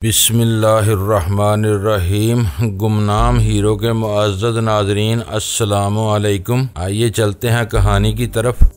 बिस्मिल्लाहिर्रहमानिर्रहीम। गुमनाम हीरो के मुअज़्ज़ज़ नाज़रीन, अस्सलामु अलैकुम। आइए चलते हैं कहानी की तरफ।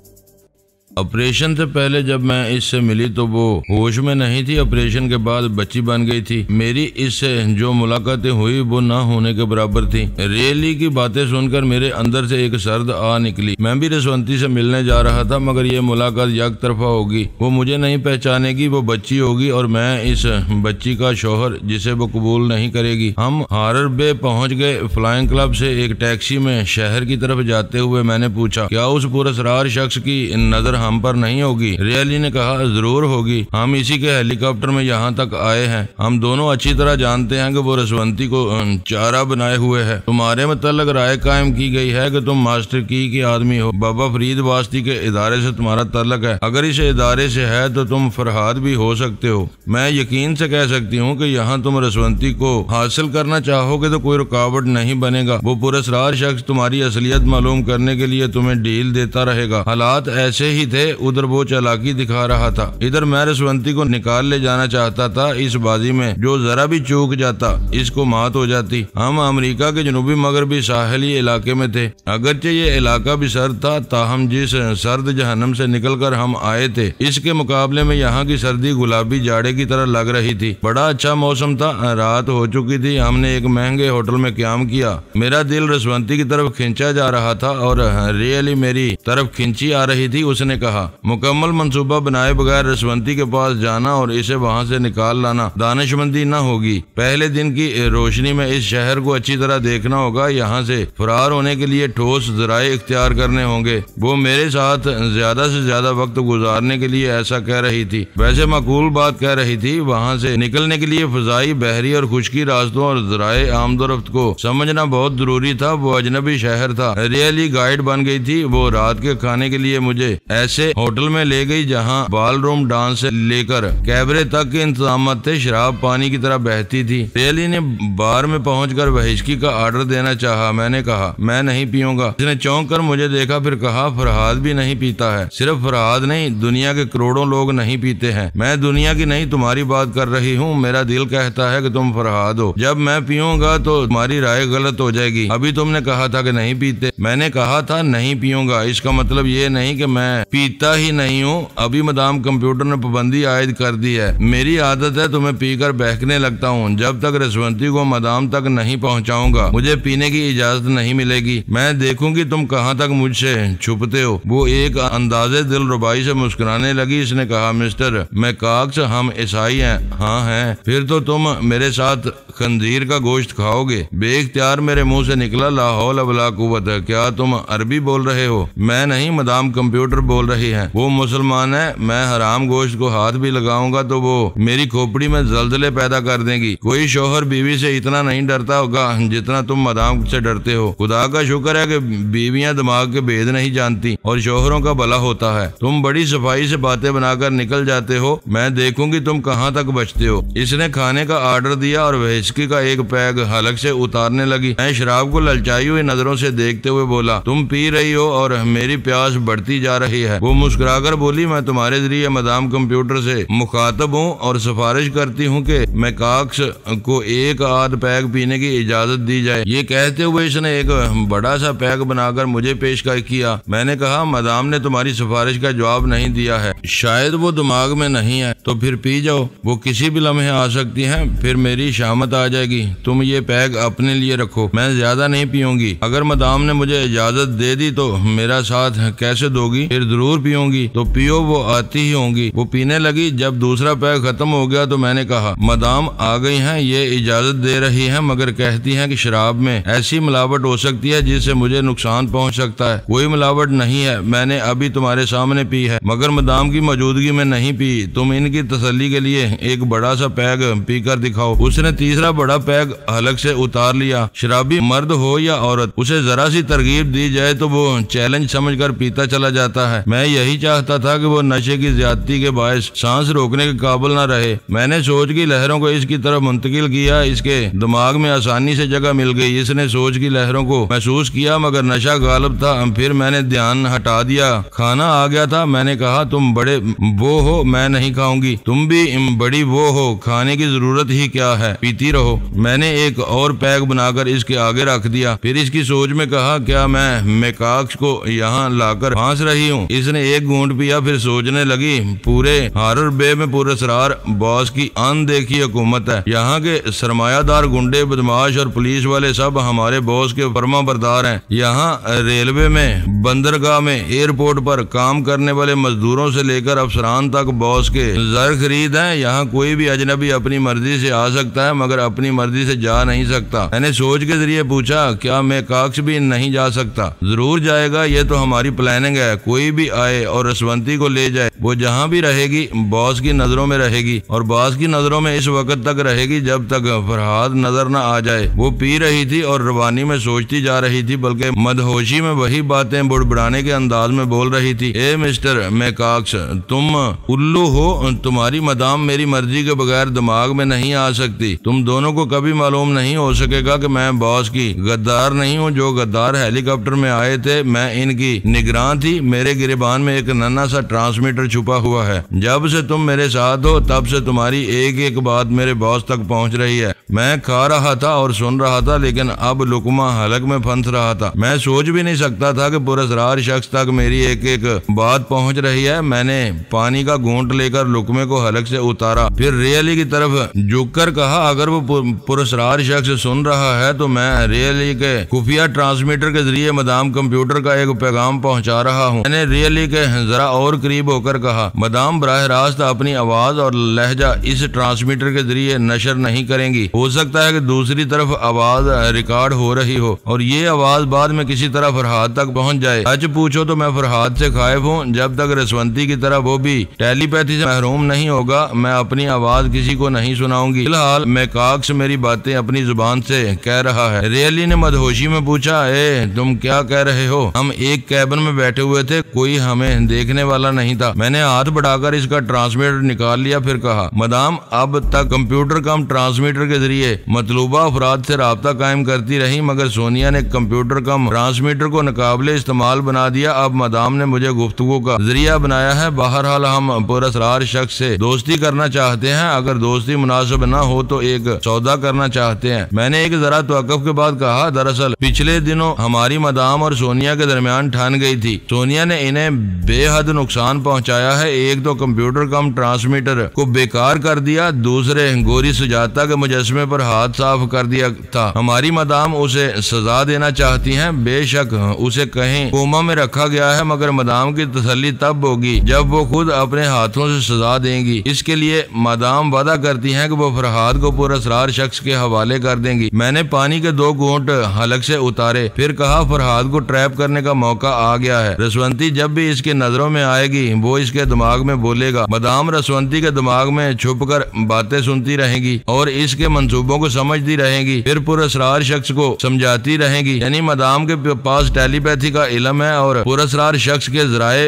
ऑपरेशन से पहले जब मैं इससे मिली तो वो होश में नहीं थी। ऑपरेशन के बाद बच्ची बन गई थी। मेरी इससे जो मुलाकातें हुई वो ना होने के बराबर थी। रियली की बातें सुनकर मेरे अंदर से एक सर्द आ निकली। मैं भी रसवंती से मिलने जा रहा था, मगर ये मुलाकात एक तरफा होगी। वो मुझे नहीं पहचानेगी, वो बच्ची होगी और मैं इस बच्ची का शौहर, जिसे वो कबूल नहीं करेगी। हम हारर बे पहुँच गए। फ्लाइंग क्लब से एक टैक्सी में शहर की तरफ जाते हुए मैंने पूछा, क्या उस पुरस्कार शख्स की नजर हम पर नहीं होगी? रियली ने कहा, जरूर होगी। हम इसी के हेलीकॉप्टर में यहाँ तक आए हैं। हम दोनों अच्छी तरह जानते हैं कि वो रसवंती को चारा बनाए हुए है। तुम्हारे मतलब राय कायम की गई है कि तुम मास्टर की के आदमी हो। बाबा फरीद वास्ती के इदारे से तुम्हारा तल्लक है। अगर इस इदारे से है तो तुम फरहाद भी हो सकते हो। मैं यकीन से कह सकती हूँ कि यहाँ तुम रसवंती को हासिल करना चाहोगे तो कोई रुकावट नहीं बनेगा। वो पुरस्कार शख्स तुम्हारी असलियत मालूम करने के लिए तुम्हें डील देता रहेगा। हालात ऐसे ही थे। उधर वो चालाकी दिखा रहा था, इधर मैं रसवंती को निकाल ले जाना चाहता था। इस बाजी में जो जरा भी चूक जाता इसको मात हो जाती। हम अमेरिका के जनूबी मगरबी साहली इलाके में थे। अगरचे ये इलाका भी सर्द था, ताहम जिस सर्द जहन्नम से निकलकर हम आए थे, इसके मुकाबले में यहाँ की सर्दी गुलाबी जाड़े की तरह लग रही थी। बड़ा अच्छा मौसम था। रात हो चुकी थी। हमने एक महंगे होटल में क़याम किया। मेरा दिल रसवंती की तरफ खींचा जा रहा था और रियली मेरी तरफ खींची आ रही थी। उसने कहा, मुकम्मल मंसूबा बनाए बगैर रसवंती के पास जाना और इसे वहाँ से निकाल लाना दानिशमंदी न होगी। पहले दिन की रोशनी में इस शहर को अच्छी तरह देखना होगा। यहाँ से फरार होने के लिए ठोस जराए इख्तियार करने होंगे। वो मेरे साथ ज्यादा से ज्यादा वक्त गुजारने के लिए ऐसा कह रही थी। वैसे माकूल बात कह रही थी। वहाँ से निकलने के लिए फजाई, बहरी और खुशकी रास्तों और जराए आमदोरफ्त को समझना बहुत जरूरी था। वो अजनबी शहर था। रियली गाइड बन गई थी। वो रात के खाने के लिए मुझे ऐसे होटल में ले गई जहां बाल रूम डांस से लेकर कैबरे तक के इंतजाम थे। शराब पानी की तरह बहती थी। रियली ने बार में पहुंचकर वहिस्की का ऑर्डर देना चाहा। मैंने कहा, मैं नहीं पीऊंगा। उसने चौंक कर मुझे देखा, फिर कहा, फरहाद भी नहीं पीता है। सिर्फ फरहाद नहीं, दुनिया के करोड़ों लोग नहीं पीते हैं। मैं दुनिया की नहीं तुम्हारी बात कर रही हूँ। मेरा दिल कहता है कि तुम फरहाद हो। जब मैं पीऊंगा तो तुम्हारी राय गलत हो जाएगी। अभी तुमने कहा था कि नहीं पीते। मैंने कहा था नहीं पीऊंगा। इसका मतलब ये नहीं कि मैं पीता ही नहीं हूँ। अभी मदाम कंप्यूटर ने पाबंदी आयद कर दी है। मेरी आदत है तुम्हें पीकर बहकने लगता हूँ। जब तक रसवंती को मदाम तक नहीं पहुँचाऊंगा मुझे पीने की इजाजत नहीं मिलेगी। मैं देखूंगी तुम कहाँ तक मुझसे छुपते हो। वो एक अंदाजे दिलरुबाई से मुस्कुराने लगी। इसने कहा, मिस्टर मैकॉक्स, हम ईसाई हैं। हाँ हैं। फिर तो तुम मेरे साथ खंजीर का गोश्त खाओगे। बेइख्तियार मेरे मुंह से निकला, ला हौल वला कुव्वत। क्या तुम अरबी बोल रहे हो? मैं नहीं, मदाम कंप्यूटर बोल रही है। वो मुसलमान है। मैं हराम गोश्त को हाथ भी लगाऊंगा तो वो मेरी खोपड़ी में जलजले पैदा कर देंगी। कोई शौहर बीवी से इतना नहीं डरता होगा जितना तुम मदाम से डरते हो। खुदा का शुक्र है कि बीवियां दिमाग के भेद नहीं जानती और शौहरों का भला होता है। तुम बड़ी सफाई से बातें बनाकर निकल जाते हो। मैं देखूंगी तुम कहाँ तक बचते हो। इसने खाने का ऑर्डर दिया और विस्की का एक पैग हलक से उतारने लगी। मैं शराब को ललचाई हुई नजरों से देखते हुए बोला, तुम पी रही हो और मेरी प्यास बढ़ती जा रही है। वो मुस्कुराकर बोली, मैं तुम्हारे जरिए मदाम कंप्यूटर से मुखातब हूँ और सिफारिश करती हूँ कि मैकॉक्स को एक आध पैग पीने की इजाजत दी जाए। ये कहते हुए इसने एक बड़ा सा पैग बनाकर मुझे पेश किया। मैंने कहा, मदाम ने तुम्हारी सिफारिश का जवाब नहीं दिया है। शायद वो दिमाग में नहीं है। तो फिर पी जाओ। वो किसी भी लम्हे आ सकती है। फिर मेरी शामत आ जाएगी। तुम ये पैग अपने लिए रखो। मैं ज्यादा नहीं पीऊंगी। अगर मदाम ने मुझे इजाजत दे दी तो मेरा साथ कैसे दोगी? फिर जरूर पीऊंगी। तो पियो, वो आती ही होंगी। वो पीने लगी। जब दूसरा पैग खत्म हो गया तो मैंने कहा, मदाम आ गई हैं। ये इजाजत दे रही हैं, मगर कहती हैं कि शराब में ऐसी मिलावट हो सकती है जिससे मुझे नुकसान पहुंच सकता है। कोई मिलावट नहीं है। मैंने अभी तुम्हारे सामने पी है, मगर मदाम की मौजूदगी में नहीं पी। तुम इनकी तसल्ली के लिए एक बड़ा सा पैग पीकर दिखाओ। उसने तीसरा बड़ा पैग हलक से उतार लिया। शराबी मर्द हो या औरत, उसे जरा सी तरगीब दी जाए तो वो चैलेंज समझकर पीता चला जाता है। मैं यही चाहता था कि वो नशे की ज्यादती के बायस सांस रोकने के काबिल न रहे। मैंने सोच की लहरों को इसकी तरफ मुंतकिल किया। इसके दिमाग में आसानी से जगह मिल गई। इसने सोच की लहरों को महसूस किया मगर नशा गालिब था। फिर मैंने ध्यान हटा दिया। खाना आ गया था। मैंने कहा, तुम बड़े वो हो, मैं नहीं खाऊंगी। तुम भी बड़ी वो हो, खाने की जरूरत ही क्या है, पीती रहो। मैंने एक और पैक बनाकर इसके आगे रख दिया। फिर इसकी सोच में कहा, क्या मैं मेकाक्स को यहाँ लाकर फांस रही हूँ। इसने एक घूंट पिया। फिर सोचने लगी, पूरे हारर बे में पुरस्कार बॉस की अनदेखी हुकूमत है। यहाँ के सरमायादार गुंडे, बदमाश और पुलिस वाले सब हमारे बॉस के फर्मा बरदार हैं। यहाँ रेलवे में, बंदरगाह में, एयरपोर्ट पर काम करने वाले मजदूरों से लेकर अफसरान तक बॉस के जर खरीद हैं। यहाँ कोई भी अजनबी अपनी मर्जी से आ सकता है मगर अपनी मर्जी से जा नहीं सकता। मैंने सोच के जरिए पूछा, क्या मेकाक्स भी नहीं जा सकता? जरूर जाएगा, ये तो हमारी प्लानिंग है। कोई भी आए और रसवंती को ले जाए। वो जहाँ भी रहेगी बॉस की नजरों में रहेगी और बॉस की नजरों में इस वक्त तक रहेगी जब तक फरहाद नजर न आ जाए। वो पी रही थी और रवानी में सोचती जा रही थी, बल्कि मदहोशी में वही बातें बुड़बुड़ाने के अंदाज में बोल रही थी। ए मिस्टर मेकाक्स, तुम उल्लू हो। तुम्हारी मदाम मेरी मर्जी के बगैर दिमाग में नहीं आ सकती। तुम दोनों को कभी मालूम नहीं हो सकेगा कि मैं बॉस की गद्दार नहीं हूँ। जो गद्दार हेलीकॉप्टर में आए थे, मैं इनकी निगरान थी। मेरे गिरबान में एक नन्हा सा ट्रांसमीटर छुपा हुआ है। जब से तुम मेरे साथ हो तब से तुम्हारी एक एक बात मेरे बॉस तक पहुँच रही है। मैं खा रहा था और सुन रहा था, लेकिन अब लुकमा हलक में फंस रहा था। मैं सोच भी नहीं सकता था कि पुरस्कार शख्स तक मेरी एक एक बात पहुंच रही है। मैंने पानी का घूंट लेकर लुकमे को हलक से उतारा। फिर रियली की तरफ झुककर कहा, अगर वो पुरस्कार शख्स सुन रहा है तो मैं रियली के खुफिया ट्रांसमीटर के जरिए मदाम कंप्यूटर का एक पैगाम पहुंचा रहा हूं। मैंने रियली के जरा और करीब होकर कहा, मदाम बराह रास्त अपनी आवाज और लहजा इस ट्रांसमीटर के जरिए नशर नहीं करेंगी। हो सकता है कि दूसरी तरफ आवाज रिकॉर्ड हो रही हो और ये आवाज बाद में किसी तरह फरहाद तक पहुंच जाए। सच पूछो तो मैं फरहाद से खाइफ हूँ। जब तक रसवंती की तरह वो भी टेलीपैथी से महरूम नहीं होगा, मैं अपनी आवाज किसी को नहीं सुनाऊंगी। फिलहाल मेकाक्स मेरी बातें अपनी जुबान से कह रहा है। रियली ने मदहोशी में पूछा, ए तुम क्या कह रहे हो? हम एक कैबिन में बैठे हुए थे, कोई हमें देखने वाला नहीं था। मैंने हाथ बढ़ाकर इसका ट्रांसमीटर निकाल लिया। फिर कहा, मदाम अब तक कंप्यूटर कम ट्रांसमीटर के जरिए मतलूबा अफराद से राब्ता कायम करती रही, मगर सोनिया ने कंप्यूटर कम ट्रांसमीटर को नाकाबिले इस्तेमाल बना दिया। अब मदाम ने मुझे गुफ्तगू का जरिया बनाया है। बहरहाल हम पुरस्कार शख्स से दोस्ती करना चाहते हैं। अगर दोस्ती मुनासिब न हो तो एक सौदा करना चाहते हैं। मैंने एक जरा तवक्कुफ के बाद कहा, दरअसल पिछले दिनों हमारी मदाम और सोनिया के दरमियान ठन गई थी। सोनिया ने इन्हें बेहद नुकसान पहुंचाया है। एक तो कंप्यूटर कम ट्रांसमीटर को बेकार कर दिया, दूसरे गोरी सुजाता के मुजस्मे पर हाथ साफ कर दिया था। हमारी मदाम उसे सजा देना चाहती हैं। बेशक उसे कहीं कोमा में रखा गया है, मगर मदाम की तसल्ली तब होगी जब वो खुद अपने हाथों से सजा देंगी। इसके लिए मदाम वादा करती हैं कि वो फरहाद को पुरस्कार शख्स के हवाले कर देंगी। मैंने पानी के 2 घूंट हलक से उतारे। फिर कहा, फरहाद को ट्रैप करने का मौका आ गया है। रसवंती जब भी इसके नजरों में आएगी वो इसके दिमाग में बोलेगा। मदाम रसवंती के दिमाग में छुपकर बातें सुनती रहेंगी और इसके मंसूबों को समझती रहेंगी। फिर पुरस्कार शख्स को समझाती रहेंगी। यानी मदाम के पास टेलीपैथी का इल्म है और पुरस्कार शख्स के जराए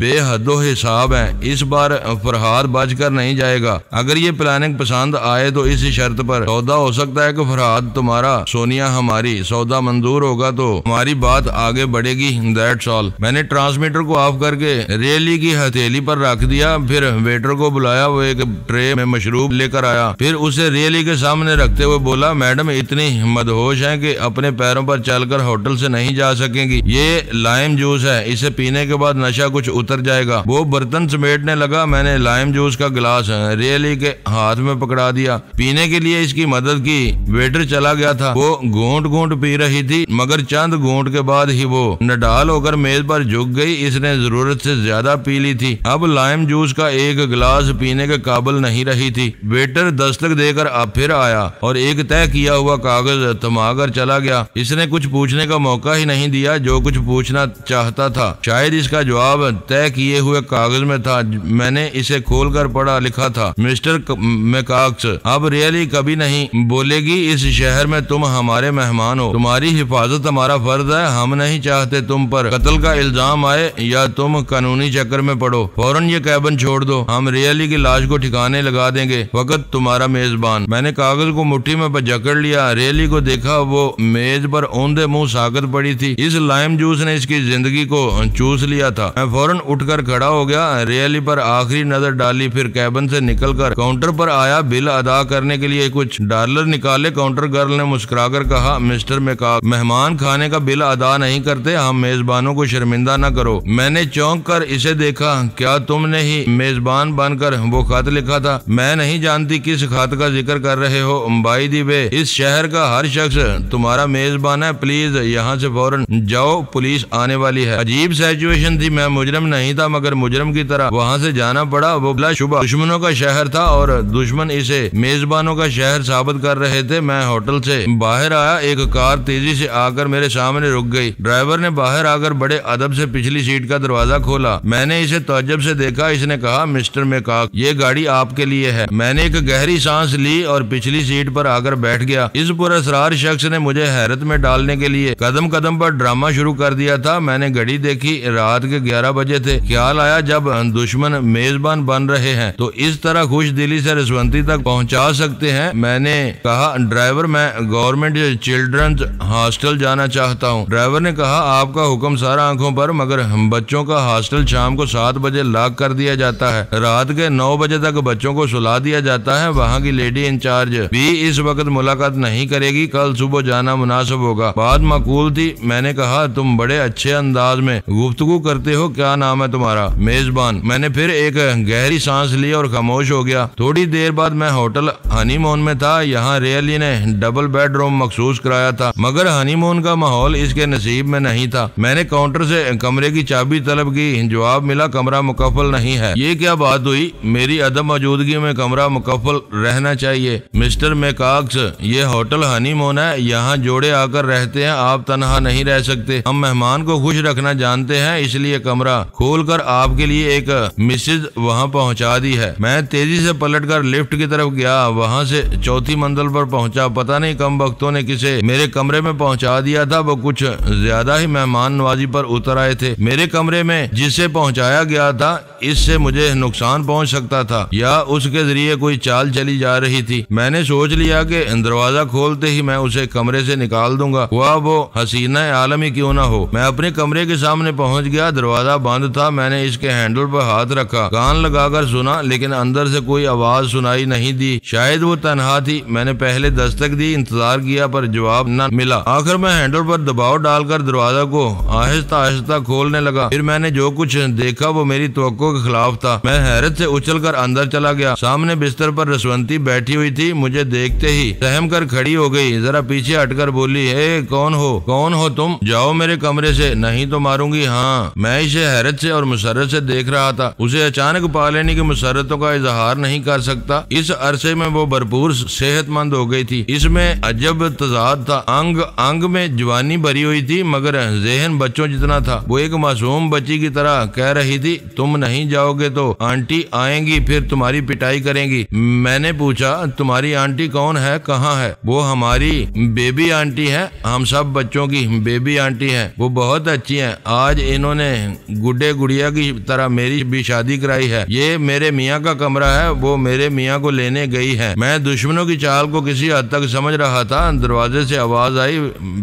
बेहदो हिसाब हैं। इस बार फरहाद बच कर नहीं जाएगा। अगर ये प्लानिंग पसंद आए तो इस शर्त पर सौदा हो सकता है कि फरहाद तुम्हारा, सोनिया हमारी। सौदा मंजूर होगा तो हमारी बात आगे बढ़ेगी। That's all. मैंने ट्रांसमीटर को ऑफ करके रेली की हथेली पर रख दिया। फिर वेटर को बुलाया। वो एक ट्रे में मशरूब लेकर आया। फिर उसे रेली के सामने रखते हुए बोला, मैडम इतनी मदहोश हैं कि अपने पैरों पर चलकर होटल से नहीं जा सकेंगी। ये लाइम जूस है, इसे पीने के बाद नशा कुछ उतर जाएगा। वो बर्तन समेटने लगा। मैंने लाइम जूस का गिलास रेली के हाथ में पकड़ा दिया। पीने के लिए इसकी मदद की। वेटर चला गया था। वो घूंट घूंट पी रही थी, मगर चंद घूंट के बाद ही वो नडाल होकर मेज पर झुक गई। इसने जरूरत से ज्यादा पी ली थी। अब लाइम जूस का एक गिलास पीने के काबिल नहीं रही थी। वेटर दस्तक देकर अब फिर आया और एक तय किया हुआ कागज थमाकर चला गया। इसने कुछ पूछने का मौका ही नहीं दिया। जो कुछ पूछना चाहता था शायद इसका जवाब तय किए हुए कागज में था। मैंने इसे खोलकर पढ़ा। लिखा था, मिस्टर मेकाक्स, अब रियली कभी नहीं बोलेगी। इस शहर में तुम हमारे मेहमान हो। तुम्हारी हिफाजत हमारा फर्ज है। हम नहीं चाहते तुम पर कत्ल का इल्जाम आए। या तुम कानूनी चक्कर में पड़ो। फौरन ये कैबिन छोड़ दो, हम रियली की लाश को ठिकाने लगा देंगे। वक्त तुम्हारा मेजबान। मैंने कागज को मुट्ठी में जकड़ लिया। रियली को देखा, वो मेज पर औंधे मुंह साकत पड़ी थी। इस लाइम जूस ने इसकी जिंदगी को चूस लिया था। मैं फौरन उठकर खड़ा हो गया, रियली पर आखिरी नजर डाली, फिर कैबिन से निकलकर काउंटर पर आया। बिल अदा करने के लिए कुछ डॉलर निकाले। काउंटर गर्ल ने मुस्कुराकर कहा, मिस्टर मेकॉक, मेहमान खाने का बिल अदा नहीं करते, हम मेजबानों को शर्मिंदा न करो। मैंने चौंक कर इसे देखा। क्या तुमने ही मेजबान बनकर वो खत लिखा था? मैं नहीं जानती किस खत का जिक्र कर रहे हो। बाय द वे, इस शहर का हर शख्स तुम्हारा मेजबान है। प्लीज यहाँ से फौरन जाओ, पुलिस आने वाली है। अजीब सिचुएशन थी। मैं मुजरम नहीं था, मगर मुजरम की तरह वहाँ से जाना पड़ा। वो बिलाशुबा दुश्मनों का शहर था और दुश्मन इसे मेजबानों का शहर साबित कर रहे थे। मैं होटल से बाहर आया। एक कार तेजी से आकर मेरे सामने रुक गई। ड्राइवर ने बाहर आकर बड़े अदब से पिछली सीट का दरवाजा खोला। मैंने इसे तअज्जुब से देखा। इसने कहा, मिस्टर मेकॉक, ये गाड़ी आपके लिए है। मैंने एक गहरी सांस ली और पिछली सीट पर आकर बैठ गया। इस पुरस्कार शख्स ने मुझे हैरत में डालने के लिए कदम कदम पर ड्रामा शुरू कर दिया था। मैंने घड़ी देखी, रात के 11 बजे थे। ख्याल आया, जब दुश्मन मेजबान बन रहे हैं तो इस तरह खुश दिली से रसवंती तक पहुंचा सकते हैं। मैंने कहा, ड्राइवर, मैं गवर्नमेंट चिल्ड्रंस हॉस्टल जाना चाहता हूं। ड्राइवर ने कहा, आपका हुक्म सर, आंखों पर, मगर बच्चों का हॉस्टल शाम को 7 बजे लॉक कर दिया जाता है। रात के 9 बजे तक बच्चों को सुला दिया जाता है। वहाँ की लेडी इंचार्ज भी इस वक्त मुलाकात नहीं करेगी। कल सुबह जाना मुनासिब होगा। बात माकूल थी। मैंने कहा, तुम बड़े अच्छे अंदाज में गुफ्तगू करते हो। क्या नाम है तुम्हारा? मेजबान। मैंने फिर एक गहरी सांस ली और खामोश हो गया। थोड़ी देर बाद मैं होटल हनीमून में था। यहाँ रियली ने डबल बेडरूम मखसूस कराया था, मगर हनीमून का माहौल इसके नसीब में नहीं था। मैंने काउंटर से कमरे की चाबी तलब की। जवाब मिला, कमरा मुकफ्फल नहीं है। ये क्या बात हुई? मेरी अदम मौजूदगी में कमरा मुकफ्फल रहना चाहिए। मिस्टर मेकॉक्स, ये होटल हनीमून है, यहाँ जोड़े आकर रहते हैं, आप तनहा नहीं रह सकते। हम मेहमान को खुश रखना जानते हैं, इसलिए कमरा खोलकर आपके लिए एक मिसेज वहाँ पहुँचा दी है। मैं तेजी से पलटकर लिफ्ट की तरफ गया। वहाँ से चौथी मंजिल पर पहुँचा। पता नहीं कम वक्तों ने किसे मेरे कमरे में पहुँचा दिया था। वो कुछ ज्यादा ही मेहमान नवाजी पर उतर आए थे। मेरे कमरे में जिसे पहुँचाया गया था, इससे मुझे नुकसान पहुँच सकता था या उसके जरिए कोई चाल चली जा रही थी। मैंने सोच लिया कि दरवाजा खोलते ही मैं उसे कमरे से निकाल दूंगा, वह वो हसीना आलम ही क्यों ना हो। मैं अपने कमरे के सामने पहुंच गया। दरवाजा बंद था। मैंने इसके हैंडल पर हाथ रखा, कान लगाकर सुना, लेकिन अंदर से कोई आवाज सुनाई नहीं दी। शायद वो तनहा थी। मैंने पहले दस्तक दी, इंतजार किया, पर जवाब न मिला। आखिर मैं हैंडल पर दबाव डालकर दरवाजा को आहिस्ता आहिस्ता खोलने लगा। फिर मैंने जो कुछ देखा वो मेरी तवक्को के खिलाफ था। मैं हैरत से उछलकर अंदर चला गया। सामने बिस्तर पर रसवंती बैठी हुई थी। मुझे देखते ही सहम कर खड़ी हो गई। जरा पीछे हटकर बोली, हे कौन हो तुम? जाओ मेरे कमरे से, नहीं तो मारूंगी। हाँ। मैं इसे हैरत से और मुसर्रत से देख रहा था। उसे अचानक पा लेने की मुसर्रतों का इजहार नहीं कर सकता। इस अरसे में वो भरपूर सेहतमंद हो गई थी। इसमें अजब तजाद था। अंग अंग में जवानी भरी हुई थी, मगर जहन बच्चों जितना था। वो एक मासूम बच्ची की तरह कह रही थी, तुम नहीं जाओगे तो आंटी आएंगी, फिर तुम्हारी पिटाई करेंगी। मैंने पूछा, तुम्हारी आंटी कौन है, कहाँ है? वो हमारी बेबी आंटी है, हम सब बच्चों की बेबी आंटी है। वो बहुत अच्छी है। आज इन्होंने गुड्डे गुड़िया की तरह मेरी भी शादी कराई है। ये मेरे मियाँ का कमरा है, वो मेरे मियाँ को लेने गई है। मैं दुश्मनों की चाल को किसी हद तक समझ रहा था। दरवाजे से आवाज आई,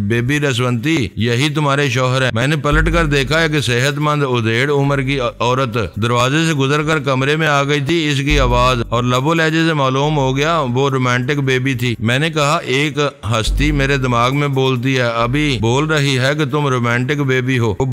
बेबी रसवंती, यही तुम्हारे शौहर है। मैंने पलट कर देखा है कि सेहतमंद उधेड़ उम्र की औरत दरवाजे से गुजरकर कमरे में आ गई थी। इसकी आवाज और लबो लहजे से मालूम हो गया वो रोमांटिक बेबी थी। मैंने कहा, एक हस्ती मेरे दिमाग में बोलती है, अभी बोल रही है कि तुम रोमांटिक बेबी हो। वो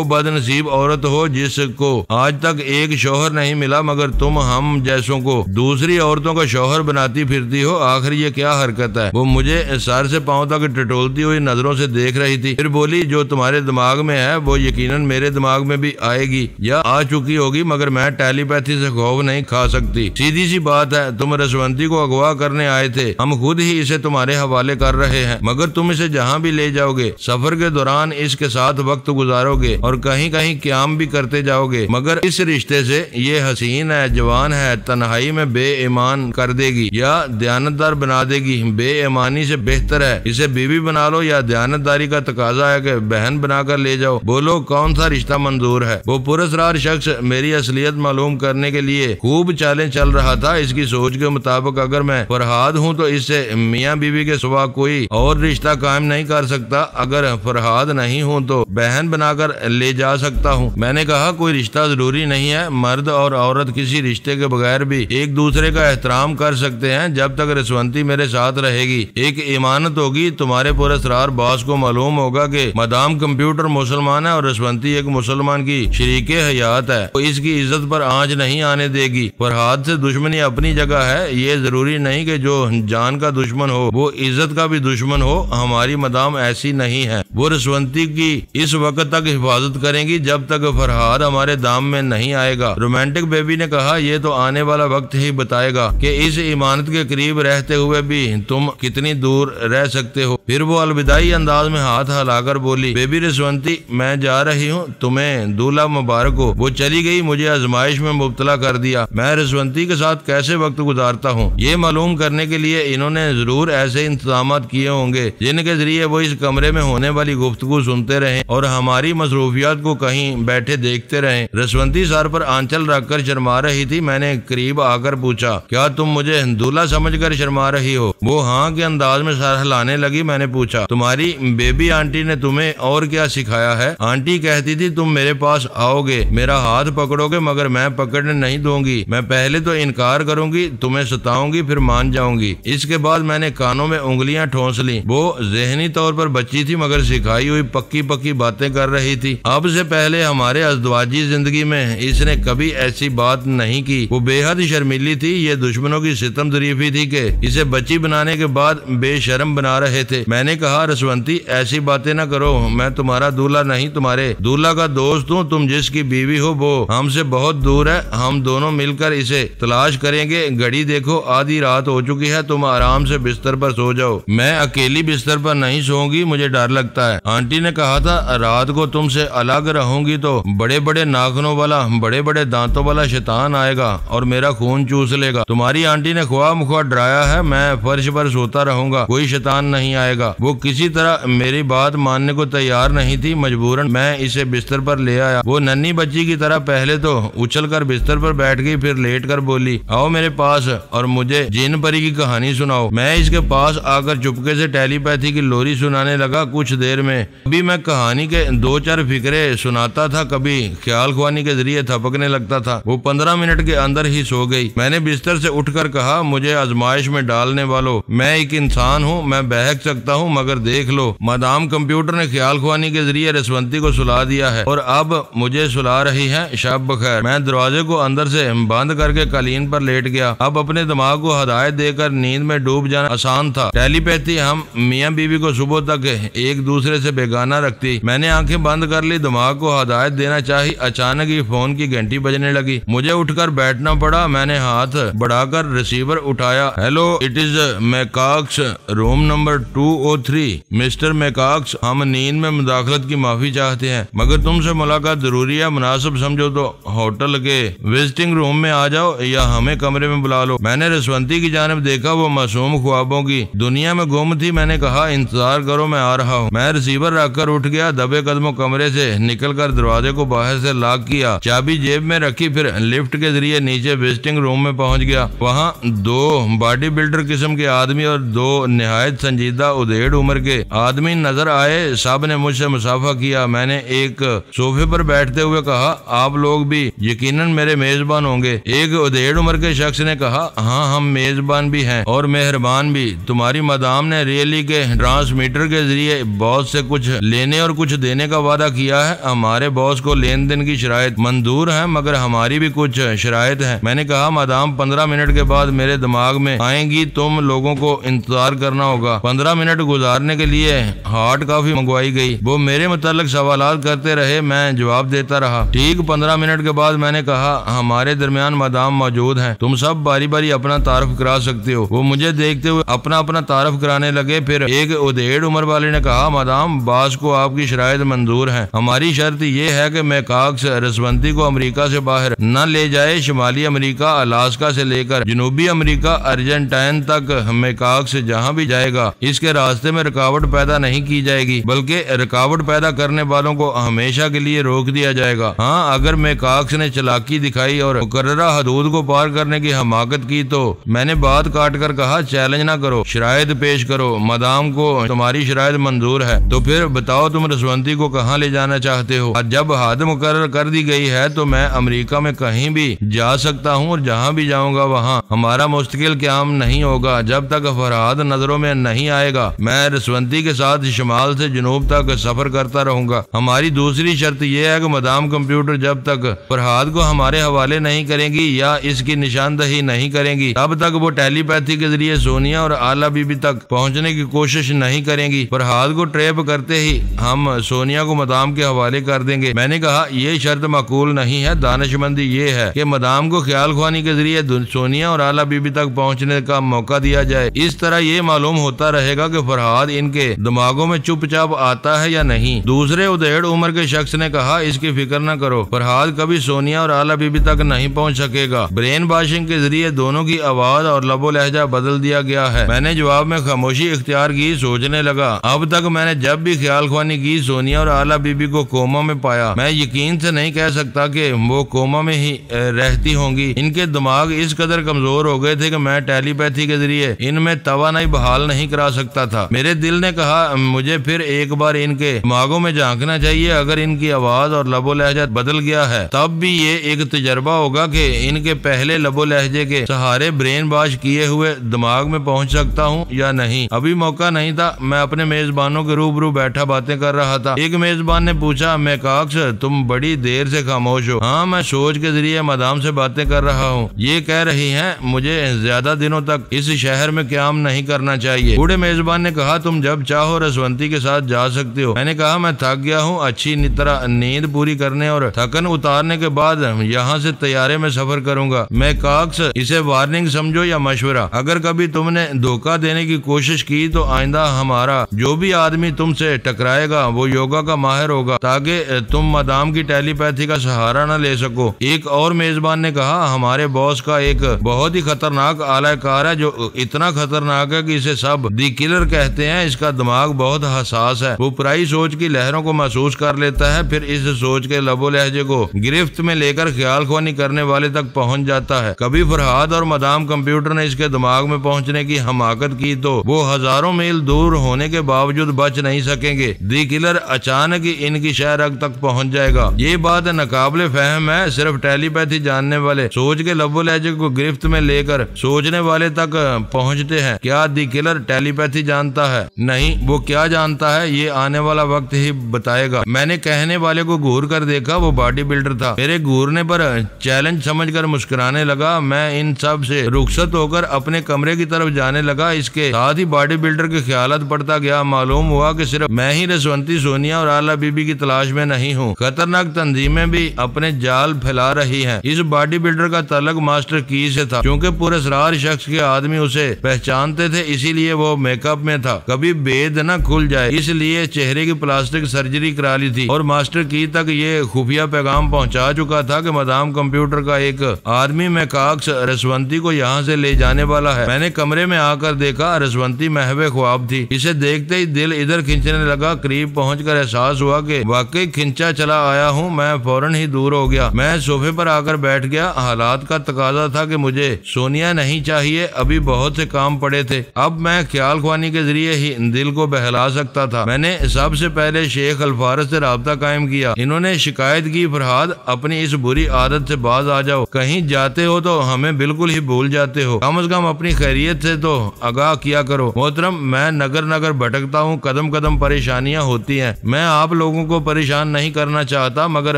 बदनसीब औरत हो जिसको आज तक एक शौहर नहीं मिला, मगर तुम हम जैसों को दूसरी औरतों का शौहर बनाती फिरती हो। आखिर ये क्या हरकत है? वो मुझे सर से पांव तक टटोलती हुई नजरों से देख रही थी। फिर बोली, जो तुम्हारे दिमाग में है वो यकीनन मेरे दिमाग में भी आएगी या आ चुकी होगी, मगर मैं टेलीपैथी से खौफ नहीं खा सकती। सीधी सी बात है, तुम रसवंती को अगवा करने आए थे, हम खुद ही इसे तुम्हारे हवाले कर रहे हैं, मगर तुम इसे जहाँ भी ले जाओगे, सफर के दौरान इसके साथ वक्त गुजारोगे और कहीं कहीं क्याम भी करते जाओगे, मगर इस रिश्ते से ये हसीन है, जवान है, तन्हाई में बेईमान कर देगी या दयानतदार बना देगी। बेईमानी से बेहतर है इसे बीवी बना लो, या दयानतदारी का तकाजा है कि बहन बनाकर ले जाओ, बोलो कौन सा रिश्ता मंजूर है। वो पुरस्कार शख्स मेरी असलियत मालूम करने के लिए खूब चालें चल रहा था। इसकी सोच के मुताबिक अगर मैं फरहाद हूँ तो इससे मियाँ बीवी के सिवा कोई और रिश्ता कायम नहीं कर सकता, अगर फरहाद नहीं हूँ तो बहन बनाकर ले जा सकता हूँ। मैंने कहा कोई रिश्ता जरूरी नहीं है, मर्द और औरत किसी रिश्ते के बगैर भी एक दूसरे का एहतराम कर सकते हैं जब तक रसवंती मेरे साथ रहेगी। एक इमानत होगी, तुम्हारे पुरस्कार बॉस को मालूम होगा कि मदाम कंप्यूटर मुसलमान है और रसवंती एक मुसलमान की शरीके हयात है, तो इसकी इज्जत पर आंच नहीं आने देगी। फरहाद से दुश्मनी अपनी जगह है, ये जरूरी नहीं कि जो जान का दुश्मन हो वो इज्जत का भी दुश्मन हो। हमारी मदाम ऐसी नहीं है, वो रसवंती की इस वक्त तक हिफाजत करेंगी जब तक फरहाद हमारे दाम में नहीं आएगा। रोमांटिक बेबी ने कहा ये तो आने वाला वक्त ही बताएगा कि इस इमानत के करीब रहते हुए भी तुम कितनी दूर रह सकते हो। फिर वो अलविदाई अंदाज में हाथ हिलाकर बोली, बेबी रसवंती मैं जा रही हूँ, तुम्हें दूल्हा मुबारक हो। वो चली गई, मुझे आजमाइश में मुब्तला कर दिया। मैं रसवंती के साथ कैसे वक्त गुजारता हूँ ये मालूम करने के लिए इन्होंने जरूर ऐसे इंतजाम किए होंगे जिनके जरिए वो इस कमरे में होने वाली गुफ्तगू सुनते रहे और हमारी मसरूफियात को कहीं बैठे देखते रहे। रसवंती सर पर आंचल रखकर शर्मा रही थी। मैंने करीब आकर पूछा, क्या तुम मुझे दूल्हा समझकर शर्मा रही हो? वो हाँ के अंदाज में सर हिलाने लगी। मैंने पूछा, तुम्हारी बेबी आंटी ने तुम्हें और क्या सिखाया है? आंटी कहती थी तुम मेरे पास आओगे, मेरा हाथ पकड़ोगे, मगर मैं पकड़ने नहीं दूंगी। मैं पहले तो इनकार करूंगी, तुम्हें सताऊंगी, फिर मान जाऊंगी। इसके बाद मैंने कानों में उंगलियां ठोंस ली। वो जहनी तौर पर बच्ची थी मगर सिखाई हुई पक्की पक्की बातें कर रही थी। अब से पहले हमारे अज़दवाजी जिंदगी में इसने कभी ऐसी बात नहीं की। वो बेहद शर्मीली थी। ये दुश्मनों की सितम ज़रीफी थी कि इसे बच्ची बनाने के बाद बेशर्म बना रहे थे। मैंने कहा, रसवंती ऐसी बातें ना करो, मैं तुम्हारा दूल्हा नहीं, तुम्हारे दूल्हा का दोस्त हूँ। तुम जिसकी बीवी हो वो हमसे बहुत दूर है। हम दोनों मिलकर इसे तलाश करेंगे। घड़ी देखो, आधी रात हो चुकी है, तुम आराम से बिस्तर पर सो जाओ। मैं अकेली बिस्तर पर नहीं सोऊंगी, मुझे डर लगता है। आंटी ने कहा था रात को तुमसे अलग रहूंगी तो बड़े बड़े नाखूनों वाला, बड़े बड़े दांतों वाला शैतान आएगा और मेरा खून चूस लेगा। तुम्हारी आंटी ने ख्वाब मुख्वाब डराया है, मैं फर्श पर सोता रहूंगा, कोई शैतान नहीं आएगा। वो किसी तरह मेरी बात मानने को तैयार नहीं थी। मजबूरन मैं इसे बिस्तर पर ले आया। वो नन्ही बच्ची की तरह पहले तो उछल कर बिस्तर पर बैठ गई, फिर लेट कर बोली, आओ मेरे पास और मुझे जिन परी की कहानी सुनाओ। मैं इसके पास आकर चुपके से टेलीपैथी की लोरी सुनाने लगा। कुछ देर में कभी मैं कहानी के 2-4 फिक्रे सुनाता था, कभी ख्याल ख्वानी के जरिए थपकने लगता था। वो 15 मिनट के अंदर ही सो गई। मैंने बिस्तर से उठकर कहा, मुझे आजमाइश में डालने वालों, मैं एक इंसान हूँ, मैं बहक सकता हूँ, मगर देख लो मदाम कंप्यूटर ने ख्याल ख्वानी के जरिए रसवंती को सुला दिया है और अब मुझे सुला रही है। शब बखैर। मैं दरवाजे को अंदर से बंद करके कालीन पर लेट गया। अब अपने दिमाग को हदायत देकर नींद में डूब जाना आसान था। टेलीपैथी हम मियाँ बीवी को सुबह तक एक दूसरे से बेगाना रखती। मैंने आंखें बंद कर ली, दिमाग को हदायत देना चाहिए। अचानक ही फोन की घंटी बजने लगी। मुझे उठकर बैठना पड़ा। मैंने हाथ बढ़ाकर रिसीवर उठाया। Hello, it is McCox, room number 203। Mister McCox, हम नींद में मुदाखलत की माफी चाहते हैं, मगर तुमसे मुलाकात जरूरी है। मुनासिब समझो तो होटल के विजिटिंग रूम में आ जाओ या हमें कमरे में बुला लो। मैंने रसवंती की जानिब देखा, वो मासूम ख्वाबों की दुनिया में गुम थी। मैंने कहा, इंतजार करो, मैं आ रहा हूँ। मैं रिसीवर रखकर उठ गया। दबे कदमों कमरे से निकलकर दरवाजे को बाहर से लॉक किया, चाबी जेब में रखी, फिर लिफ्ट के जरिए नीचे विजिटिंग रूम में पहुंच गया। वहाँ 2 बॉडी बिल्डर किस्म के आदमी और 2 निहायत संजीदा उधेड़ उम्र के आदमी नजर आए। सब ने मुझसे मुसाफा किया। मैंने एक सोफे पर बैठते हुए कहा, आप लोग भी यकीनन मेरे मेजबान होंगे। एक उधेड़ उम्र के शख्स ने कहा, हाँ हम मेजबान भी हैं और मेहरबान भी। तुम्हारी मदाम ने रियली के ट्रांसमीटर के जरिए बॉस से कुछ लेने और कुछ देने का वादा किया है। हमारे बॉस को लेन देन की शराइत मंजूर है, मगर हमारी भी कुछ शराइत है। मैंने कहा, मदाम 15 मिनट के बाद मेरे दिमाग में आएंगी, तुम लोगों को इंतजार करना होगा। 15 मिनट गुजारने के लिए हॉट कॉफी मंगवाई गई। वो मेरे मुताल्लिक सवालात करते रहे, मैं जवाब देता रहा। ठीक 15 मिनट के बाद मैंने कहा, हमारे दरमियान मदाम मौजूद हैं, तुम सब बारी बारी अपना तारुफ करा सकते हो। वो मुझे देखते हुए अपना अपना तारुफ कराने लगे। फिर एक उधेड़ उम्र वाले ने कहा, मदाम बास को आपकी शराइत मंजूर है। हमारी शर्त यह है कि मैकॉक्स रसवंती को अमेरिका से बाहर न ले जाए। शुमाली अमेरिका अलास्का से लेकर जनूबी अमेरिका अर्जेंटाइन तक मैकॉक्स जहाँ भी जाएगा, इसके रास्ते में रुकावट पैदा नहीं की जाएगी, बल्कि रुकावट डाउट पैदा करने वालों को हमेशा के लिए रोक दिया जाएगा। हाँ, अगर मेकाक्स ने चालाकी दिखाई और मुकर्ररा हदूद को पार करने की हमाकत की तो मैंने बात काट कर कहा, चैलेंज ना करो, शरायत पेश करो। मदाम को तुम्हारी शरायत मंजूर है तो फिर बताओ तुम रसवंती को कहाँ ले जाना चाहते हो। और जब हद मुकर्रर कर दी गई है तो मैं अमेरिका में कहीं भी जा सकता हूँ और जहाँ भी जाऊँगा वहाँ हमारा मुस्तकिल क़याम नहीं होगा जब तक फरहाद नजरों में नहीं आएगा। मैं रसवंती के साथ शुमाल से जनूब तक सफर करता रहूंगा। हमारी दूसरी शर्त यह है कि मदाम कंप्यूटर जब तक फरहाद को हमारे हवाले नहीं करेंगी या इसकी निशानदही नहीं करेंगी तब तक वो टेलीपैथी के जरिए सोनिया और आला बीबी तक पहुंचने की कोशिश नहीं करेंगी। फरहाद को ट्रैप करते ही हम सोनिया को मदाम के हवाले कर देंगे। मैंने कहा, यह शर्त माकूल नहीं है। दानिशमंदी ये है कि मदाम को ख्याल ख्वानी के जरिए सोनिया और आला बीबी तक पहुंचने का मौका दिया जाए। इस तरह ये मालूम होता रहेगा कि फरहाद इनके दिमागों में चुपचाप आता है या नहीं। दूसरे उदेड़ उम्र के शख्स ने कहा, इसकी फिक्र न करो, फरहाद कभी सोनिया और आला बीबी तक नहीं पहुंच सकेगा। ब्रेन वॉशिंग के जरिए दोनों की आवाज और लबो लहजा बदल दिया गया है। मैंने जवाब में खामोशी इख्तियार की, सोचने लगा। अब तक मैंने जब भी ख्याल ख्वानी की सोनिया और आला बीबी को कोमा में पाया। मैं यकीन से नहीं कह सकता कि वो कोमा में ही रहती होंगी। इनके दिमाग इस कदर कमजोर हो गए थे कि मैं टेलीपैथी के जरिए इनमें तवानाई बहाल नहीं करा सकता था। मेरे दिल ने कहा, मुझे फिर एक बार इनके दिमागों में झांकना चाहिए। अगर इनकी आवाज और लबो लहजा बदल गया है तब भी ये एक तजर्बा होगा कि इनके पहले लबो लहजे के सहारे ब्रेन वॉश किए हुए दिमाग में पहुंच सकता हूं या नहीं। अभी मौका नहीं था। मैं अपने मेजबानों के रूबरू बैठा बातें कर रहा था। एक मेजबान ने पूछा, मेकाक्स तुम बड़ी देर से खामोश हो। हाँ, मैं सोच के जरिए मदाम से बातें कर रहा हूँ। ये कह रही हैं मुझे ज्यादा दिनों तक इस शहर में क्याम नहीं करना चाहिए। बूढ़े मेजबान ने कहा, तुम जब चाहो रसवंती के साथ जा सकते हो। मैंने कहा, मैं थक गया हूँ। अच्छी तरह नींद पूरी करने और थकन उतारने के बाद यहाँ से तैयारे में सफर करूंगा। मेकाक्स, इसे वार्निंग समझो या मशवरा। अगर कभी तुमने धोखा देने की कोशिश की तो आइंदा हमारा जो भी आदमी तुमसे टकराएगा वो योगा का माहिर होगा ताकि तुम मदाम की टेलीपैथी का सहारा न ले सको। एक और मेजबान ने कहा, हमारे बॉस का एक बहुत ही खतरनाक आलाकार है जो इतना खतरनाक है कि इसे सब दी किलर कहते हैं। इसका दिमाग बहुत हसास है। वो पराई सोच की लहरों को महसूस कर लेता है, फिर इस सोच के लबो लहजे को गिरफ्त में लेकर ख्याल ख्वानी करने वाले तक पहुंच जाता है। कभी फरहाद और मदाम कंप्यूटर ने इसके दिमाग में पहुंचने की हमाकत की तो वो हजारों मील दूर होने के बावजूद बच नहीं सकेंगे। दी किलर अचानक ही इनकी शहरग तक पहुंच जाएगा। ये बात नाकाबिले फहम है। सिर्फ टेलीपैथी जानने वाले सोच के लबो लहजे को गिरफ्त में लेकर सोचने वाले तक पहुंचते हैं। क्या दी किलर टेलीपैथी जानता है? नहीं। वो क्या जानता है ये आने वाला वक्त ही बताएगा। मैंने कहने वाले को घूर कर देखा। वो बॉडी बिल्डर था। मेरे घूरने पर चैलेंज समझकर मुस्कुराने लगा। मैं इन सब से रुखसत होकर अपने कमरे की तरफ जाने लगा। इसके साथ ही बॉडी बिल्डर के ख्यालात पड़ता गया। मालूम हुआ कि सिर्फ मैं ही रसवंती, सोनिया और आला बीबी की तलाश में नहीं हूँ। खतरनाक तंजीमें भी अपने जाल फैला रही हैं। इस बॉडी बिल्डर का तल्लुक मास्टर की से था। क्योंकि पुरस्कार शख्स के आदमी उसे पहचानते थे, इसीलिए वो मेकअप में था। कभी भेद न खुल जाए इसलिए चेहरे की प्लास्टिक सर्जरी करा ली थी। और मास्टर की तक ये खुफिया पैगाम पहुंचा चुका था कि मदाम कंप्यूटर का एक आदमी मेकाक्स रसवंती को यहाँ से ले जाने वाला है। मैंने कमरे में आकर देखा, रसवंती महवे ख्वाब थी। इसे देखते ही दिल इधर खींचने लगा। करीब पहुंचकर एहसास हुआ कि वाकई खिंचा चला आया हूँ। मैं फौरन ही दूर हो गया। मैं सोफे पर आकर बैठ गया। हालात का तकाजा था कि मुझे सोनिया नहीं चाहिए। अभी बहुत से काम पड़े थे। अब मैं ख्याल ख्वानी के जरिए ही दिल को बहला सकता था। मैंने सबसे पहले शेख अल्फारज से राब्ता कायम किया। इन्होंने शिकायत की, फरहाद अपनी इस बुरी आदत से बाज आ जाओ। कहीं जाते हो तो हमें बिल्कुल ही भूल जाते हो। कम से कम अपनी खैरियत से तो आगाह किया करो। मोहतरम, मैं नगर नगर भटकता हूँ। कदम कदम परेशानियाँ होती हैं। मैं आप लोगों को परेशान नहीं करना चाहता, मगर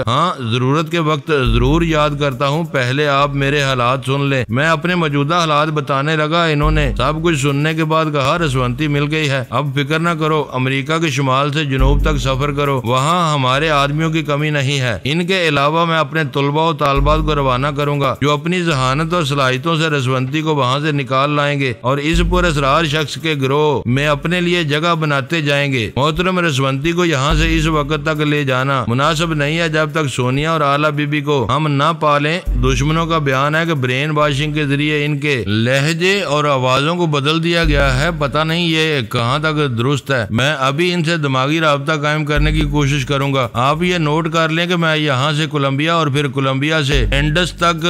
हाँ, जरूरत के वक्त जरूर याद करता हूँ। पहले आप मेरे हालात सुन ले। मैं अपने मौजूदा हालात बताने लगा। इन्होंने सब कुछ सुनने के बाद कहा, रसवंती मिल गई है। अब फिक्र न करो। अमेरिका के शुमाल से जनूब तक सफर करो। वहाँ हमारे आदमियों की कमी नहीं है। इनके अलावा मैं अपने तुलबा और तालबात को रवाना करूंगा जो अपनी जहानत और सलाहियतों से रसवंती को वहाँ से निकाल लाएंगे और इस पुरस्कार शख्स के गिरोह में अपने लिए जगह बनाते जाएंगे। मोहतरम, रसवंती को यहाँ से इस वक्त तक ले जाना मुनासिब नहीं है जब तक सोनिया और आला बीबी को हम न पालें। दुश्मनों का बयान है कि ब्रेन वॉशिंग के जरिए इनके लहजे और आवाजों को बदल दिया गया है। पता नहीं ये कहाँ तक दुरुस्त है। मैं अभी इनसे दिमागी राब्ता कायम करने की कोशिश करूंगा। आप ये नोट कर लें कि मैं यहाँ से कोलंबिया और फिर कोलंबिया से एंडस तक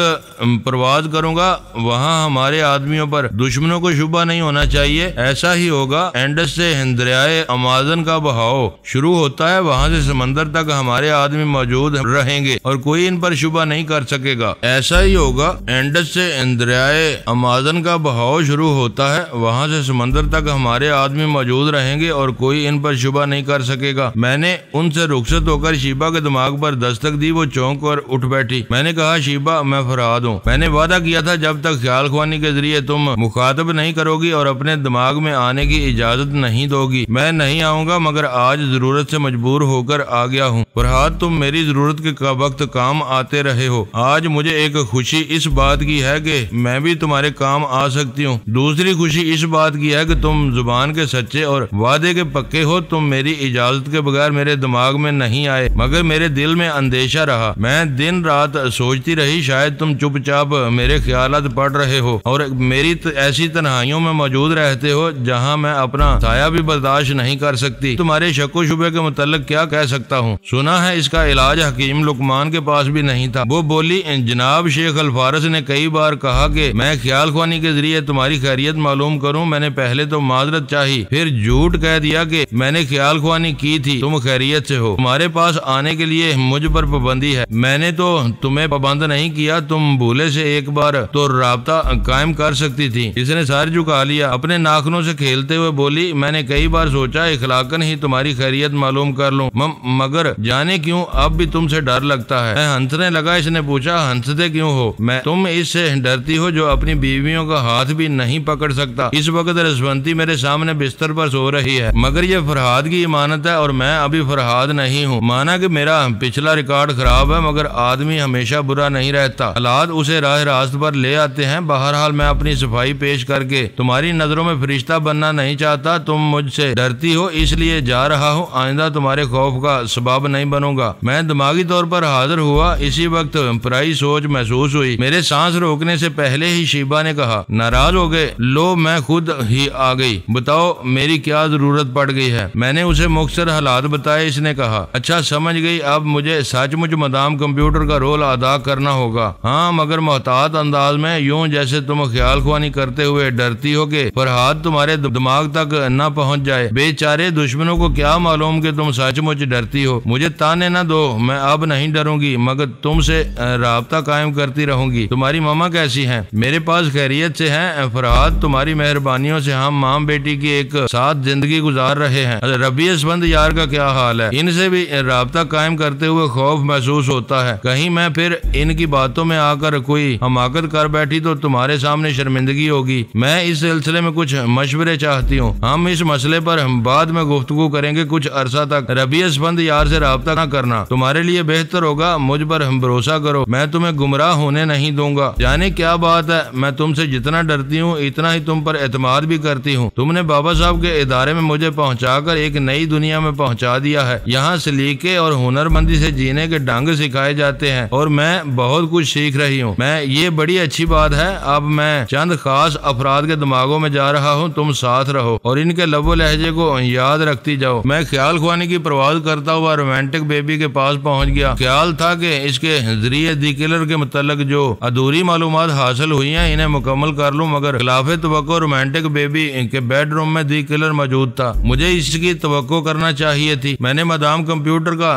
प्रवास करूंगा। वहाँ हमारे आदमियों पर दुश्मनों को शुबा नहीं होना चाहिए। ऐसा ही होगा। एंडस से दरियाए अमाजन का बहाव शुरू होता है, वहाँ से समंदर तक हमारे आदमी मौजूद रहेंगे और कोई इन पर शुबा नहीं कर सकेगा। ऐसा ही होगा। एंडस से दरियाए अमाजन का बहाव शुरू होता है, वहाँ से समंदर तक हमारे आदमी मौजूद रहेंगे और कोई इन पर शुबा नहीं कर सकेगा। मैंने उनसे रुखसत होकर शीबा के दिमाग पर दस्तक दी। वो चौंक कर उठ बैठी। मैंने कहा, शीबा, मैं फरहाद हूँ। मैंने वादा किया था जब तक ख्याल ख्वानी के जरिए तुम मुखातब नहीं करोगी और अपने दिमाग में आने की इजाजत नहीं दोगी, मैं नहीं आऊंगा, मगर आज जरूरत से मजबूर होकर आ गया हूँ। फरहाद, तुम मेरी जरूरत के वक्त काम आते रहे हो। आज मुझे एक खुशी इस बात की है कि मैं भी तुम्हारे काम आ सकती हूँ। दूसरी खुशी इस बात की है कि तुम जुबान के सच्चे और वादे के पक्के हो। तुम मेरी इजाजत के बगैर मेरे दिमाग में नहीं आए, मगर मेरे दिल में अंदेशा रहा। मैं दिन रात सोचती रही, शायद तुम चुपचाप मेरे ख्यालात पढ़ रहे हो और मेरी ऐसी तन्हाइयों में मौजूद रहते हो जहाँ मैं अपना साया भी बर्दाश्त नहीं कर सकती। तुम्हारे शक्को शुबे के मुतल्लिक क्या कह सकता हूँ? सुना है इसका इलाज हकीम लुकमान के पास भी नहीं था। वो बोली, जनाब शेख अल-फारस ने कई बार कहा कि मैं ख्याल ख्वानी के जरिए तुम्हारी खैरियत मालूम करूं। मैंने पहले तो माजरत चाही, फिर झूठ कह दिया कि मैंने ख्याल ख्वानी की थी, तुम खैरियत से हो। तुम्हारे पास आने के लिए मुझ पर पाबंदी है। मैंने तो तुम्हें पाबंद नहीं किया, तुम भूले से एक बार तो राब्ता कायम कर सकती थी। इसने सर झुका लिया। अपने नाखूनों से खेलते हुए बोली, मैंने कई बार सोचा इखलाकन ही तुम्हारी खैरियत मालूम कर लूं, मगर जाने क्यों अब भी तुमसे डर लगता है। मैं हंसने लगा। इसने पूछा, हंसते क्यों हो? मैं तुम इससे डरती हो जो अपनी बीवियों का हाथ भी नहीं पकड़ सकता। इस वक्त रसवंती मेरे सामने बिस्तर पर सो रही है, मगर ये फरहाद की इमानत है और मैं अभी फरहाद नहीं हूँ। माना कि मेरा पिछला रिकॉर्ड खराब है, मगर आदमी हमेशा बुरा नहीं रहता। हालात उसे राह रास्त पर ले आते हैं। बहरहाल मैं अपनी सफाई पेश करके तुम्हारी नजरों में फरिश्ता बनना नहीं चाहता। तुम मुझसे डरती हो, इसलिए जा रहा हूँ। आइंदा तुम्हारे खौफ का सबब नहीं बनूंगा। मैं दिमागी तौर पर हाजिर हुआ। इसी वक्त पराई सोच महसूस हुई। मेरे सांस रोकने से पहले ही शीबा ने कहा, नाराज हो गए? लो, मैं खुद ही आ गई। बताओ मेरी क्या जरूरत पड़ गई है? मैंने उसे मुख्तसर हालात बताए। इसने कहा, अच्छा समझ गई। अब मुझे सचमुच मदाम कंप्यूटर का रोल अदा करना होगा। हाँ, मगर मोहतात अंदाज में, यूं जैसे तुम ख्याल ख्वानी करते हुए डरती हो कि फरहाद तुम्हारे दिमाग तक न पहुंच जाए। बेचारे दुश्मनों को क्या मालूम कि तुम सचमुच डरती हो। मुझे ताने न दो, मैं अब नहीं डरूंगी, मगर तुमसे राब्ता कायम करती रहूंगी। तुम्हारी मामा कैसी हैं? मेरे पास खैरियत से हैं फरहाद। तुम्हारी मेहरबानियों से हम माम बेटी की एक साथ जिंदगी गुजार रहे हैं। रबी असबंद यार का क्या हाल है? इनसे भी राब्ता कायम करते हुए खौफ महसूस होता है, कहीं मैं फिर इनकी बातों में आकर कोई हमाकत कर बैठी तो तुम्हारे सामने शर्मिंदगी होगी। मैं इस सिलसिले में कुछ मशवरे चाहती हूँ। हम इस मसले पर बाद में गुफ्तगू करेंगे। कुछ अरसा तक रबी असबंद यार से राब्ता न करना तुम्हारे लिए बेहतर होगा। मुझ पर भरोसा करो, मैं तुम्हें गुमराह होने नहीं दूंगा। जाने क्या बात है, मैं तुमसे जितना डरती हूँ इतना ही तुम पर एतमाद भी करती हूँ। तुमने बाबा साहब के इदारे में मुझे पहुँचाकर एक नई दुनिया में पहुँचा दिया है। यहाँ सलीके और हुनरमंदी से जीने के ढंग सिखाए जाते हैं और मैं बहुत कुछ सीख रही हूँ। मैं ये बड़ी अच्छी बात है। अब मैं चंद खास अफराद के दिमागों में जा रहा हूँ, तुम साथ रहो और इनके लबो लहजे को याद रखती जाओ। मैं ख्याल ख्वानी की परवाज करता हुआ रोमांटिक बेबी के पास पहुँच गया। ख्याल था कि इसके जरिए दी किलर के मुतल्लिक जो अधूरी मालूमात हासिल हुई हैं इन्हें मुकम्मल कर लूं, मगर खिलाफे तवक्को रोमांटिक बेबी के बेडरूम में दी किलर मौजूद था। मुझे इसकी तवक्को करना चाहिए थी। मैंने मदाम कंप्यूटर का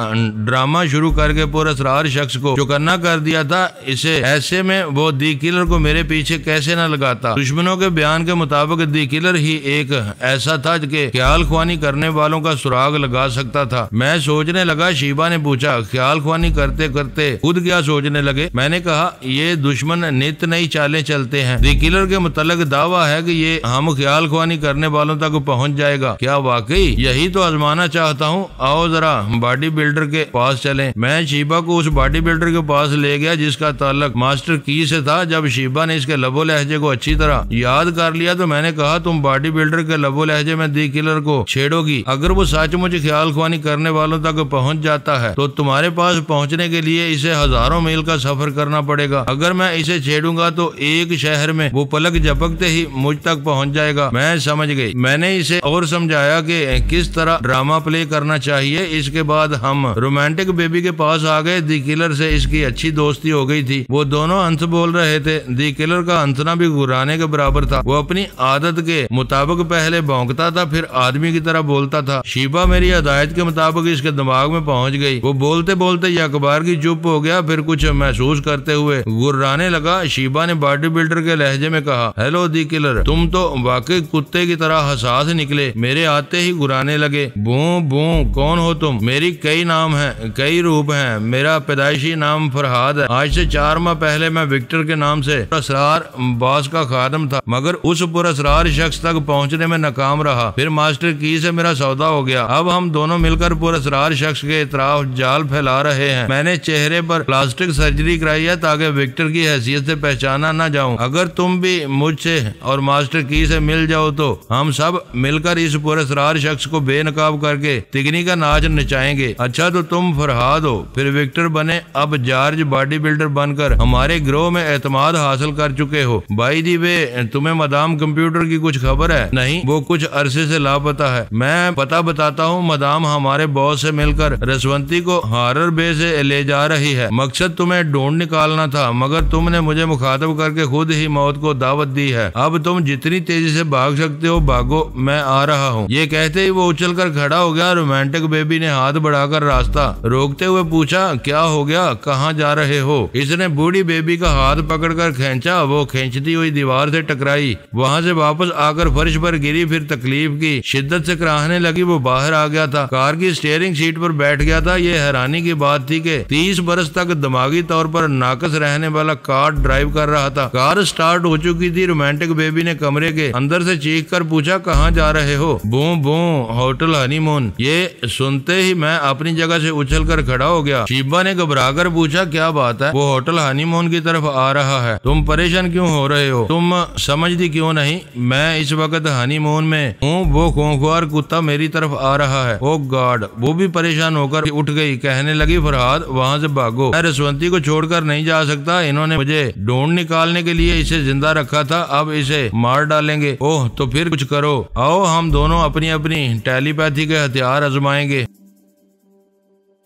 ड्रामा शुरू करके पुरअसरार शख्स को चौकन्ना कर दिया था। इसे ऐसे में वो दी किलर को मेरे पीछे कैसे न लगाता। दुश्मनों के बयान के मुताबिक दी किलर ही एक ऐसा था कि ख्याल ख्वानी करने वालों का सुराग लगा सकता था। मैं सोचने लगा। शीबा ने पूछा, ख्याल ख्वानी करते करते खुद क्या सोचने लगे? मैंने कहा, ये दुश्मन नित नई चालें चलते हैं। दी किलर के मुतल्लिक दावा है कि ये हम ख्याल ख्वानी करने वालों तक पहुंच जाएगा। क्या वाकई? यही तो आजमाना चाहता हूँ। आओ जरा बॉडी बिल्डर के पास चलें। मैं शीबा को उस बॉडी बिल्डर के पास ले गया जिसका ताल्लुक मास्टर की से था। जब शीबा ने इसके लबो लहजे को अच्छी तरह याद कर लिया तो मैंने कहा, तुम बॉडी बिल्डर के लबो लहजे में दी किलर को छेड़ोगी। अगर वो सचमुच ख्याल ख्वानी करने वालों तक पहुंच जाता है तो तुम्हारे पास पहुंचने के लिए इसे हजारों मील का सफर करना पड़ेगा। अगर मैं इसे छेड़ूंगा तो एक शहर में वो पलक झपकते ही मुझ तक पहुंच जाएगा। मैं समझ गई। मैंने इसे और समझाया कि किस तरह ड्रामा प्ले करना चाहिए। इसके बाद हम रोमांटिक बेबी के पास आ गए। दी किलर से इसकी अच्छी दोस्ती हो गई थी। वो दोनों हंस बोल रहे थे। दी किलर का हंसना भी गुर्राने के बराबर था। वो अपनी आदत के मुताबिक पहले भौंकता था, फिर आदमी की तरह बोलता था। शीबा मेरी हिदायत के मुताबिक इसके दिमाग में पहुंच गई। वो बोलते बोलते अखबार की चुप हो गया, फिर कुछ महसूस करते हुए गुर्राने लगा। शीबा ने बॉडी बिल्डर के लहजे में कहा, हेलो दी किलर, तुम तो वाकई कुत्ते की तरह हसास निकले। मेरे आते ही गुर्राने लगे। बू बू, कौन हो तुम? मेरी कई नाम हैं, कई रूप हैं। मेरा पैदाइशी नाम फरहाद है। आज से 4 माह पहले मैं विक्टर के नाम से असरार बास का खादम था, मगर उस पुरअसरार शख्स तक पहुंचने में नाकाम रहा। फिर मास्टर की से मेरा सौदा हो गया। अब हम दोनों मिलकर पुरअसरार शख्स के इतराफ जाल फैला रहे हैं। मैंने चेहरे पर प्लास्टिक सर्जरी कराई है ताकि विक्टर की हैसियत से पहचाना न जाऊं। अगर तुम भी मुझसे और मास्टर की से मिल जाओ तो हम सब मिलकर इस पुरअसरार शख्स को बेनकाब करके तिगनी का नाच नचाएंगे। अच्छा तो तुम फरहाद हो, फिर विक्टर बने, अब जॉर्ज बॉडी बिल्डर बनकर हमारे ग्रोह में एतमाद हासिल कर चुके हो। बाय द वे, तुम्हें मदाम कंप्यूटर की कुछ खबर है? नहीं, वो कुछ अरसे से लापता है। मैं पता बताता हूँ। मदाम हमारे बॉस से मिलकर रसवंती को हारर बे से ले जा रही है। मकसद तुम्हें ढूंढ निकालना था, मगर तुमने मुझे मुखातब करके खुद ही मौत को दावत दी है। अब तुम जितनी तेजी से भाग सकते हो भागो, मैं आ रहा हूँ। ये कहते ही वो उछलकर खड़ा हो गया। रोमांटिक बेबी ने हाथ बढ़ाकर रास्ता रोकते हुए पूछा, क्या हो गया, कहाँ जा रहे हो? इसने बूढ़ी बेबी का हाथ पकड़कर खींचा। वो खींचती हुई दीवार से टकराई, वहाँ से वापस आकर फर्श पर गिरी, फिर तकलीफ की शिद्दत से कराहने लगी। वो बाहर आ गया था, कार की स्टीयरिंग सीट पर बैठ गया था। ये हैरानी की बात थी कि 30 बरस तक दिमागी तौर पर नाकस रहने वाला कार ड्राइव कर रहा था। कार स्टार्ट हो चुकी थी। रोमांटिक बेबी ने कमरे के अंदर से चीख कर पूछा, कहाँ जा रहे हो? बू बू, होटल हनीमून। ये सुनते ही मैं अपनी जगह से उछल कर खड़ा हो गया। शीबा ने घबरा कर पूछा, क्या बात है? वो होटल हनीमून की तरफ आ रहा है। तुम परेशान क्यों हो रहे हो? तुम समझती क्यों नहीं? मैं इस वक्त हनीमून में हूँ। वो खूंखार कुत्ता मेरी तरफ आ रहा है। ओ गॉड। वो भी परेशान होकर उठ गई, कहने लगी, फरहाद वहाँ से भागो। मैं रसवंती को छोड़कर नहीं जा सकता। इन्होंने मुझे ढूंढ निकालने के लिए इसे जिंदा रखा था, अब इसे मार डालेंगे। ओह, तो फिर कुछ करो। आओ हम दोनों अपनी अपनी टेलीपैथी के हथियार आजमाएंगे।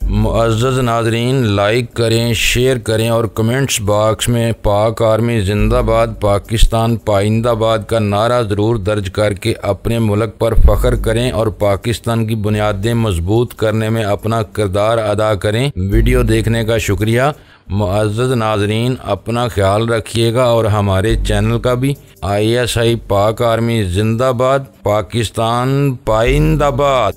मुअज़्ज़ज़ नाज़रीन, लाइक करें, शेयर करें और कमेंट्स बॉक्स में पाक आर्मी जिंदाबाद, पाकिस्तान पाइंदाबाद का नारा ज़रूर दर्ज करके अपने मुल्क पर फ़ख्र करें और पाकिस्तान की बुनियादें मजबूत करने में अपना किरदार अदा करें। वीडियो देखने का शुक्रिया। मुअज़्ज़ज़ नाज़रीन, अपना ख्याल रखिएगा और हमारे चैनल का भी। ISI पाक आर्मी जिंदाबाद, पाकिस्तान पाइंदाबाद।